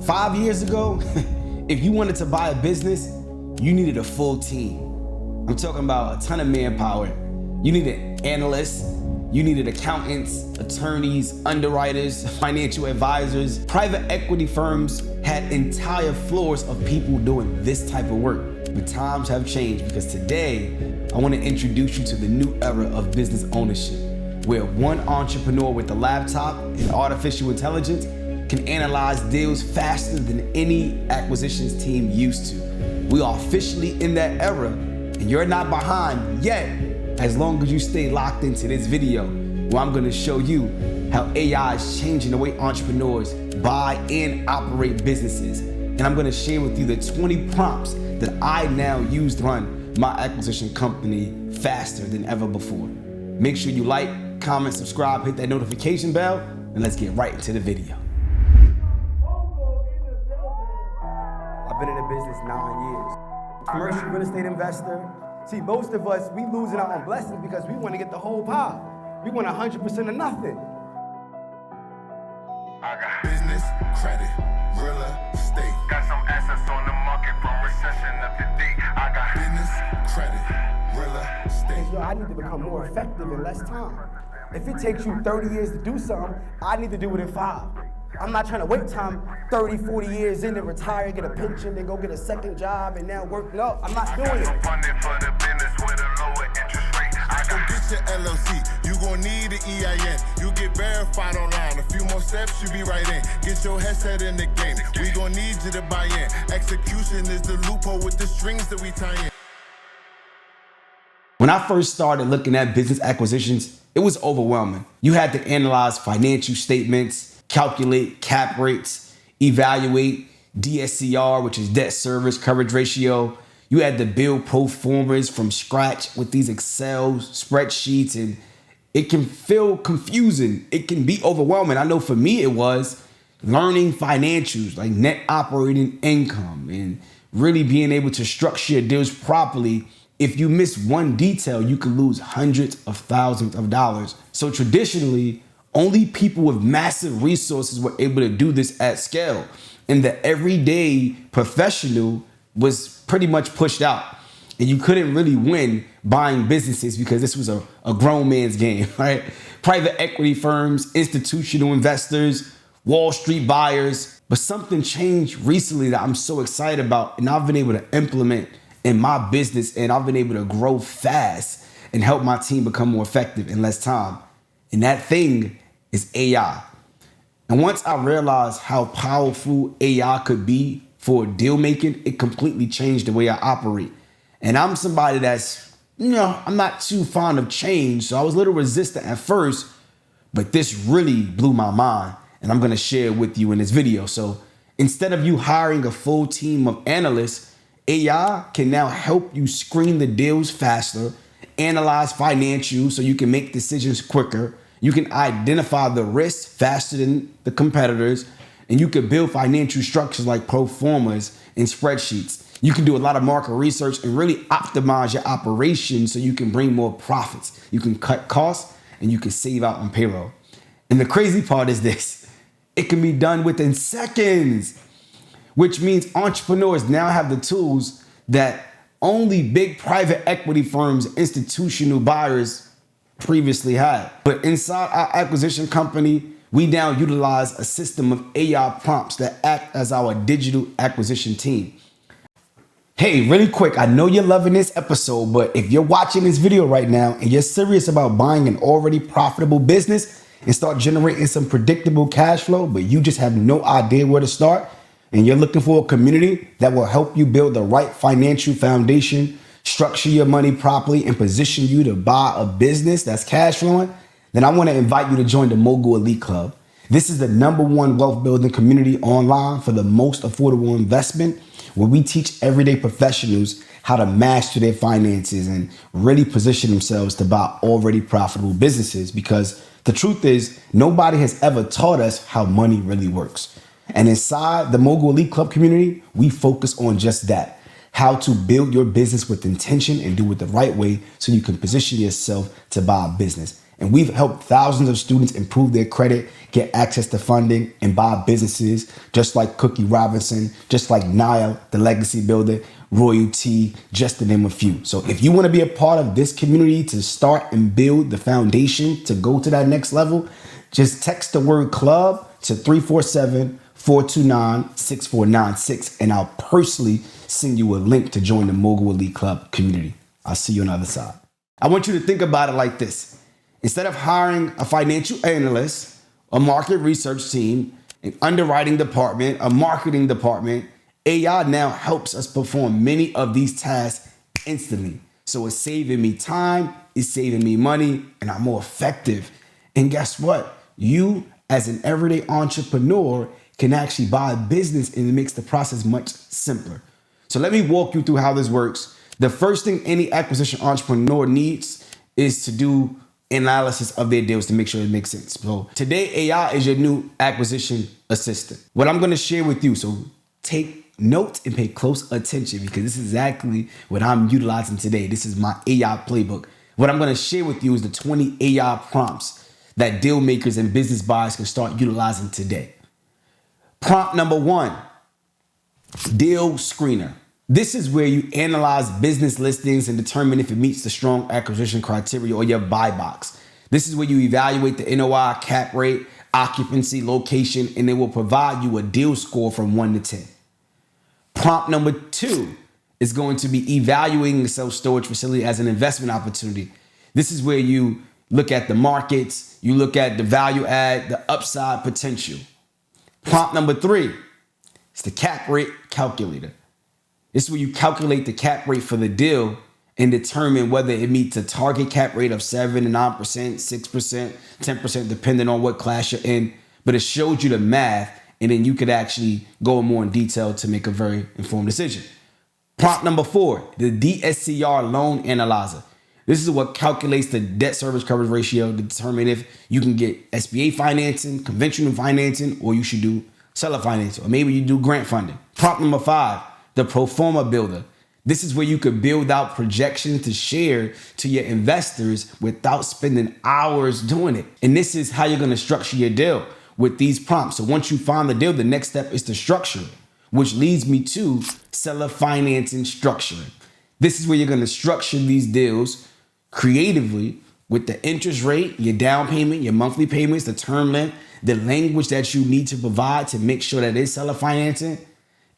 5 years ago, if you wanted to buy a business, you needed a full team. I'm talking about a ton of manpower. You needed analysts, you needed accountants, attorneys, underwriters, financial advisors. Private equity firms had entire floors of people doing this type of work. But times have changed because today, I want to introduce you to the new era of business ownership, where one entrepreneur with a laptop and artificial intelligence can analyze deals faster than any acquisitions team used to. We are officially in that era, and you're not behind yet, as long as you stay locked into this video, where I'm gonna show you how AI is changing the way entrepreneurs buy and operate businesses. And I'm gonna share with you the 20 prompts that I now use to run my acquisition company faster than ever before. Make sure you like, comment, subscribe, hit that notification bell, and let's get right into the video. I've been in the business 9 years. Commercial real estate investor. See, most of us, we losing out on blessings because we want to get the whole pie. We want 100% of nothing. I got business, credit, real estate. Got some assets on the market from recession up to date. I got business, credit, real estate. Yo, I need to become more effective in less time. If it takes you 30 years to do something, I need to do it in 5. I'm not trying to wait time 30, 40 years in to retire, get a pension, then go get a second job, and now work. No, I'm not doing it. Funding for the business with a lower interest rate. I got get your LLC. You gon' need an EIN. You get verified online. A few more steps, you be right in. Get your headset in the game. We gon' need you to buy in. Execution is the loophole with the strings that we tie in. When I first started looking at business acquisitions, it was overwhelming. You had to analyze financial statements, calculate cap rates, evaluate DSCR, which is debt service coverage ratio. You had to build pro formas from scratch with these Excel spreadsheets, and it can feel confusing. It can be overwhelming. I know for me it was learning financials like net operating income and really being able to structure your deals properly. If you miss one detail, you could lose hundreds of thousands of dollars. So traditionally, only people with massive resources were able to do this at scale. And the everyday professional was pretty much pushed out. And you couldn't really win buying businesses because this was a grown man's game, right? Private equity firms, institutional investors, Wall Street buyers. But something changed recently that I'm so excited about, and I've been able to implement in my business, and I've been able to grow fast and help my team become more effective in less time. And that thing is AI. And once I realized how powerful AI could be for deal making, it completely changed the way I operate. And I'm somebody that's, I'm not too fond of change. So I was a little resistant at first, but this really blew my mind. And I'm gonna share it with you in this video. So instead of you hiring a full team of analysts, AI can now help you screen the deals faster, analyze financials so you can make decisions quicker. You can identify the risks faster than the competitors, and you can build financial structures like pro formas and spreadsheets. You can do a lot of market research and really optimize your operations so you can bring more profits. You can cut costs and you can save out on payroll. And the crazy part is this: it can be done within seconds, which means entrepreneurs now have the tools that only big private equity firms, institutional buyers previously had. But inside our acquisition company, we now utilize a system of AI prompts that act as our digital acquisition team. Hey, really quick, I know you're loving this episode, but if you're watching this video right now and you're serious about buying an already profitable business and start generating some predictable cash flow, but you just have no idea where to start, and you're looking for a community that will help you build the right financial foundation, structure your money properly, and position you to buy a business that's cash flowing, then I want to invite you to join the Mogul Elite Club. This is the #1 wealth building community online for the most affordable investment, where we teach everyday professionals how to master their finances and really position themselves to buy already profitable businesses. Because the truth is, nobody has ever taught us how money really works. And inside the Mogul Elite Club community, we focus on just that: how to build your business with intention and do it the right way so you can position yourself to buy a business. And we've helped thousands of students improve their credit, get access to funding, and buy businesses just like Cookie Robinson, just like Niall, the legacy builder, Royalty, just to name a few. So if you want to be a part of this community to start and build the foundation to go to that next level, just text the word club to 347-429-6496, and I'll personally send you a link to join the Mogul Elite Club community. I'll see you on the other side. I want you to think about it like this. Instead of hiring a financial analyst, a market research team, an underwriting department, a marketing department, AI now helps us perform many of these tasks instantly. So it's saving me time, it's saving me money, and I'm more effective. And guess what? You, as an everyday entrepreneur, can actually buy a business, and it makes the process much simpler. So let me walk you through how this works. The first thing any acquisition entrepreneur needs is to do analysis of their deals to make sure it makes sense. So today, AI is your new acquisition assistant. What I'm going to share with you, so take notes and pay close attention, because this is exactly what I'm utilizing today. This is my AI playbook. What I'm going to share with you is the 20 AI prompts that deal makers and business buyers can start utilizing today. Prompt number 1, deal screener. This is where you analyze business listings and determine if it meets the strong acquisition criteria or your buy box. This is where you evaluate the NOI, cap rate, occupancy, location, and it will provide you a deal score from 1 to 10. Prompt number 2 is going to be evaluating the self-storage facility as an investment opportunity. This is where you look at the markets, you look at the value add, the upside potential. Prompt number 3 is the cap rate calculator. This is where you calculate the cap rate for the deal and determine whether it meets a target cap rate of 7 to 9%, 6%, 10%, depending on what class you're in. But it shows you the math, and then you could actually go more in detail to make a very informed decision. Prompt number 4, the DSCR loan analyzer. This is what calculates the debt service coverage ratio to determine if you can get SBA financing, conventional financing, or you should do seller financing, or maybe you do grant funding. Prompt number 5, the pro forma builder. This is where you could build out projections to share to your investors without spending hours doing it. And this is how you're going to structure your deal with these prompts. So once you find the deal, the next step is to structure it, which leads me to seller financing structuring. This is where you're going to structure these deals creatively with the interest rate, your down payment, your monthly payments, the term length, the language that you need to provide to make sure that it's seller financing.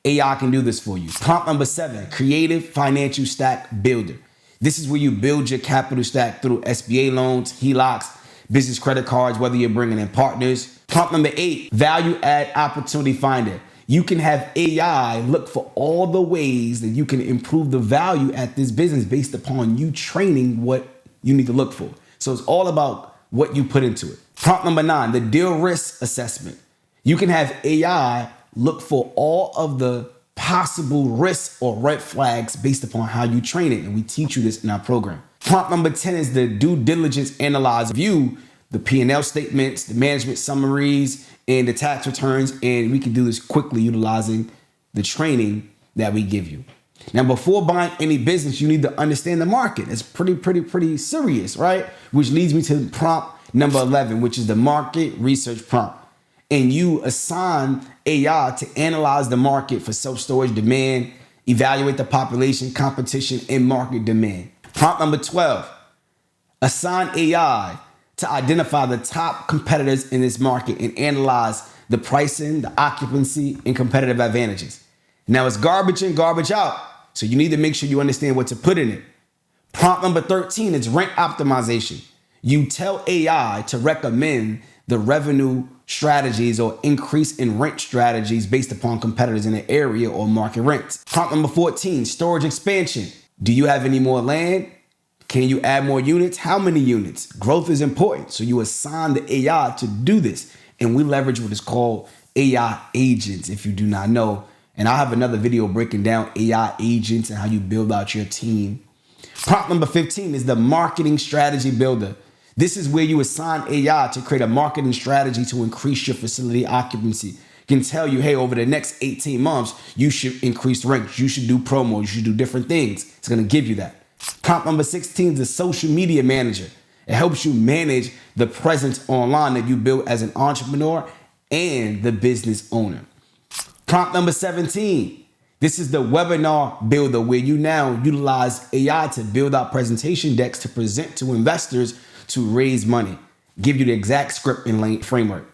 AI can do this for you. Prompt number 7, creative financial stack builder. This is where you build your capital stack through SBA loans, HELOCs, business credit cards, whether you're bringing in partners. Prompt number 8, value add opportunity finder. You can have AI look for all the ways that you can improve the value at this business based upon you training what you need to look for. So it's all about what you put into it. Prompt number 9, the deal risk assessment. You can have AI look for all of the possible risks or red flags based upon how you train it. And we teach you this in our program. Prompt number 10 is the due diligence analyzer. View the P&L statements, the management summaries, and the tax returns. And we can do this quickly utilizing the training that we give you. Now, before buying any business, you need to understand the market. It's pretty serious, right? Which leads me to prompt number 11, which is the market research prompt. And you assign AI to analyze the market for self-storage demand, evaluate the population, competition, and market demand. Prompt number 12, assign AI to identify the top competitors in this market and analyze the pricing, the occupancy, and competitive advantages. Now it's garbage in, garbage out. So you need to make sure you understand what to put in it. Prompt number 13 is rent optimization. You tell AI to recommend the revenue strategies or increase in rent strategies based upon competitors in the area or market rents. Prompt number 14, storage expansion. Do you have any more land? Can you add more units? How many units? Growth is important. So you assign the AI to do this. And we leverage what is called AI agents, if you do not know. And I'll have another video breaking down AI agents and how you build out your team. Prompt number 15 is the marketing strategy builder. This is where you assign AI to create a marketing strategy to increase your facility occupancy. It can tell you, hey, over the next 18 months, you should increase rent. You should do promos. You should do different things. It's going to give you that. Prompt number 16 is the social media manager. It helps you manage the presence online that you build as an entrepreneur and the business owner. Prompt number 17. This is the webinar builder, where you now utilize AI to build out presentation decks to present to investors to raise money. Give you the exact script and framework.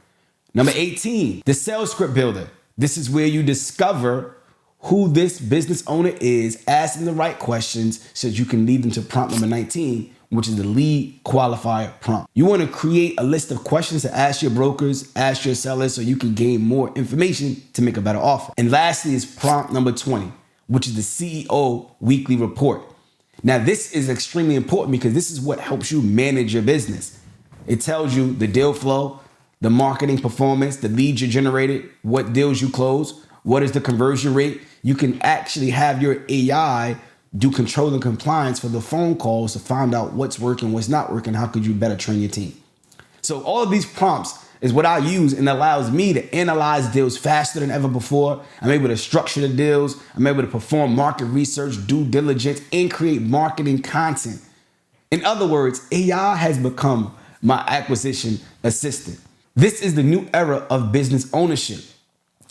Number 18, the sales script builder. This is where you discover who this business owner is, asking the right questions so that you can lead them to prompt number 19, which is the lead qualifier prompt. You want to create a list of questions to ask your brokers, ask your sellers, so you can gain more information to make a better offer. And lastly is prompt number 20, which is the CEO weekly report. Now, this is extremely important because this is what helps you manage your business. It tells you the deal flow, the marketing performance, the leads you generated, what deals you close, what is the conversion rate. You can actually have your AI do control and compliance for the phone calls to find out what's working, what's not working, how could you better train your team. So all of these prompts is what I use, and allows me to analyze deals faster than ever before. I'm able to structure the deals. I'm able to perform market research, due diligence, and create marketing content. In other words, AI has become my acquisition assistant. This is the new era of business ownership.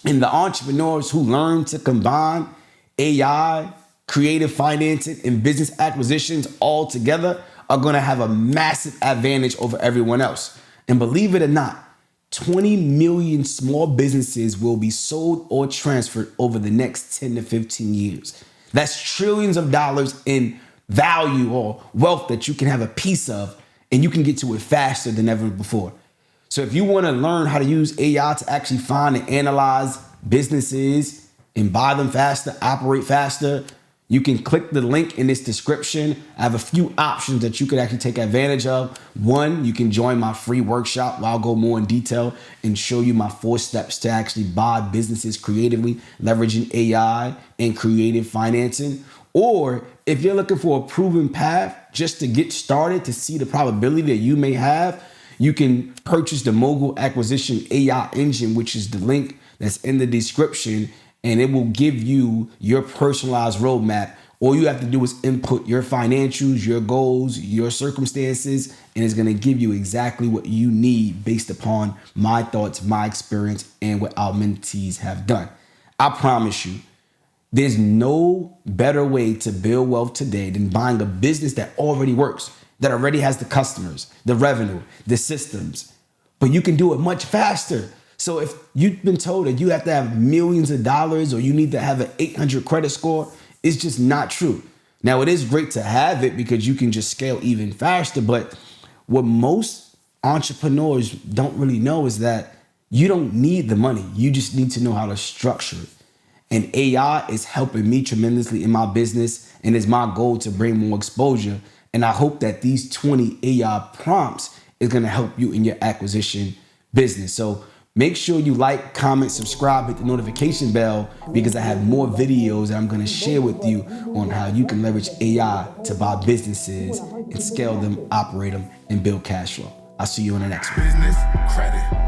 And the entrepreneurs who learn to combine AI, creative financing, and business acquisitions all together are going to have a massive advantage over everyone else. And believe it or not, 20 million small businesses will be sold or transferred over the next 10 to 15 years. That's trillions of dollars in value or wealth that you can have a piece of, and you can get to it faster than ever before. So if you want to learn how to use AI to actually find and analyze businesses and buy them faster, operate faster, you can click the link in this description. I have a few options that you could actually take advantage of. One, you can join my free workshop where I'll go more in detail and show you my 4 steps to actually buy businesses creatively, leveraging AI and creative financing. Or if you're looking for a proven path just to get started, to see the probability that you may have, you can purchase the Mogul Acquisition AI Engine, which is the link that's in the description, and it will give you your personalized roadmap. All you have to do is input your financials, your goals, your circumstances, and it's going to give you exactly what you need based upon my thoughts, my experience, and what our mentees have done. I promise you, there's no better way to build wealth today than buying a business that already works, that already has the customers, the revenue, the systems, but you can do it much faster. So if you've been told that you have to have millions of dollars or you need to have an 800 credit score, it's just not true. Now, it is great to have it because you can just scale even faster. But what most entrepreneurs don't really know is that you don't need the money. You just need to know how to structure it. And AI is helping me tremendously in my business, and it's my goal to bring more exposure. And I hope that these 20 AI prompts is going to help you in your acquisition business. So make sure you like, comment, subscribe, hit the notification bell, because I have more videos that I'm going to share with you on how you can leverage AI to buy businesses and scale them, operate them, and build cash flow. I'll see you on the next one. Business credit.